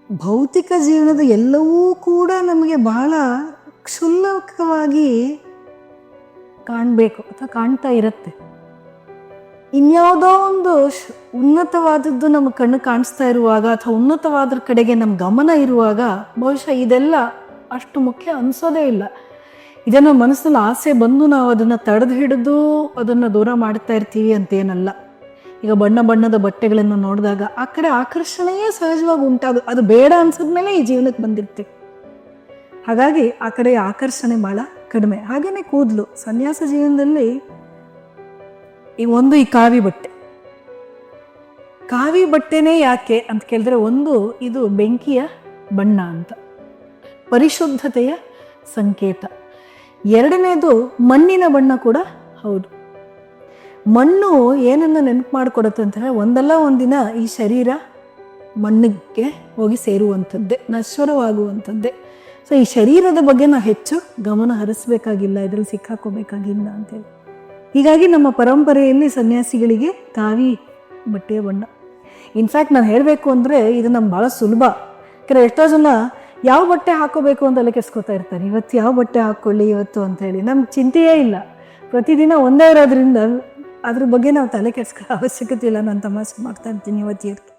ಭೌತಿಕ ಜೀವನದ ಎಲ್ಲವೂ ಕೂಡ ನಮಗೆ ಬಹಳ ಕ್ಷುಲ್ಲಕವಾಗಿ ಕಾಣಬೇಕು ಅಥವಾ ಕಾಣ್ತಾ ಇರುತ್ತೆ. ಇನ್ಯಾವುದೋ ಒಂದು ಉನ್ನತವಾದದ್ದು ನಮ್ಮ ಕಣ್ಣು ಕಾಣಿಸ್ತಾ ಇರುವಾಗ ಅಥವಾ ಉನ್ನತವಾದ್ರ ಕಡೆಗೆ ನಮ್ಮ ಗಮನ ಇರುವಾಗ ಬಹುಶಃ ಇದೆಲ್ಲ ಅಷ್ಟು ಮುಖ್ಯ ಅನಿಸೋದೇ ಇಲ್ಲ. ಇದನ್ನು ಮನಸ್ಸಿನಲ್ಲಿ ಆಸೆ ಬಂದು ನಾವು ಅದನ್ನು ತಡೆದು ಹಿಡಿದು ಅದನ್ನು ದೂರ ಮಾಡ್ತಾ ಇರ್ತೀವಿ ಅಂತೇನಲ್ಲ. ಈಗ ಬಣ್ಣ ಬಣ್ಣದ ಬಟ್ಟೆಗಳನ್ನು ನೋಡಿದಾಗ ಆ ಕಡೆ ಆಕರ್ಷಣೆಯೇ ಸಹಜವಾಗಿ ಉಂಟಾಗ ಅದು ಬೇಡ ಅನ್ಸಿದ್ಮೇಲೆ ಈ ಜೀವನಕ್ಕೆ ಬಂದಿರ್ತೀವಿ. ಹಾಗಾಗಿ ಆ ಕಡೆ ಆಕರ್ಷಣೆ ಭಾಳ ಕಡಿಮೆ. ಹಾಗೆಯೇ ಕೂದಲು ಸನ್ಯಾಸ ಜೀವನದಲ್ಲಿ ಈ ಕಾವಿ ಬಟ್ಟೆನೇ ಯಾಕೆ ಅಂತ ಕೇಳಿದ್ರೆ, ಒಂದು ಇದು ಬೆಂಕಿಯ ಬಣ್ಣ ಅಂತ, ಪರಿಶುದ್ಧತೆಯ ಸಂಕೇತ. ಎರಡನೇದು ಮಣ್ಣಿನ ಬಣ್ಣ ಕೂಡ ಹೌದು. ಮಣ್ಣು ಏನನ್ನು ನೆನಪು ಮಾಡಿಕೊಡುತ್ತೆ ಅಂತಂದರೆ, ಒಂದಲ್ಲ ಒಂದಿನ ಈ ಶರೀರ ಮಣ್ಣಿಗೆ ಹೋಗಿ ಸೇರುವಂಥದ್ದೇ, ನಶ್ವರವಾಗುವಂಥದ್ದೇ. ಸೊ ಈ ಶರೀರದ ಬಗ್ಗೆ ನಾವು ಹೆಚ್ಚು ಗಮನ ಹರಿಸ್ಬೇಕಾಗಿಲ್ಲ, ಇದರಲ್ಲಿ ಸಿಕ್ಕಾಕೋಬೇಕಾಗಿಲ್ಲ ಅಂತೇಳಿ. ಹೀಗಾಗಿ ನಮ್ಮ ಪರಂಪರೆಯಲ್ಲಿ ಸನ್ಯಾಸಿಗಳಿಗೆ ಕಾವಿ ಬಟ್ಟೆಯ ಬಣ್ಣ. ಇನ್ಫ್ಯಾಕ್ಟ್ ನಾನು ಹೇಳಬೇಕು ಅಂದರೆ ಇದು ನಮ್ಗೆ ಭಾಳ ಸುಲಭ. ಯಾಕಂದರೆ ಎಷ್ಟೋ ಜನ ಯಾವ ಬಟ್ಟೆ ಹಾಕೋಬೇಕು ಅಂತ ತಲೆ ಕೆಸ್ಕೋತಾ ಇರ್ತಾರೆ, ಇವತ್ತು ಯಾವ ಬಟ್ಟೆ ಹಾಕ್ಕೊಳ್ಳಿ ಇವತ್ತು ಅಂತೇಳಿ. ನಮ್ಗೆ ಚಿಂತೆಯೇ ಇಲ್ಲ, ಪ್ರತಿದಿನ ಒಂದೇ ಇರೋದ್ರಿಂದ ಅದ್ರ ಬಗ್ಗೆ ನಾವು ತಲೆ ಕೆಸ್ಕೋ ಅವಶ್ಯಕತೆ ಇಲ್ಲ. ನಾನು ತಮಾಷೆ ಮಾಡ್ತಾ ಇರ್ತೀನಿ ಇವತ್ತು.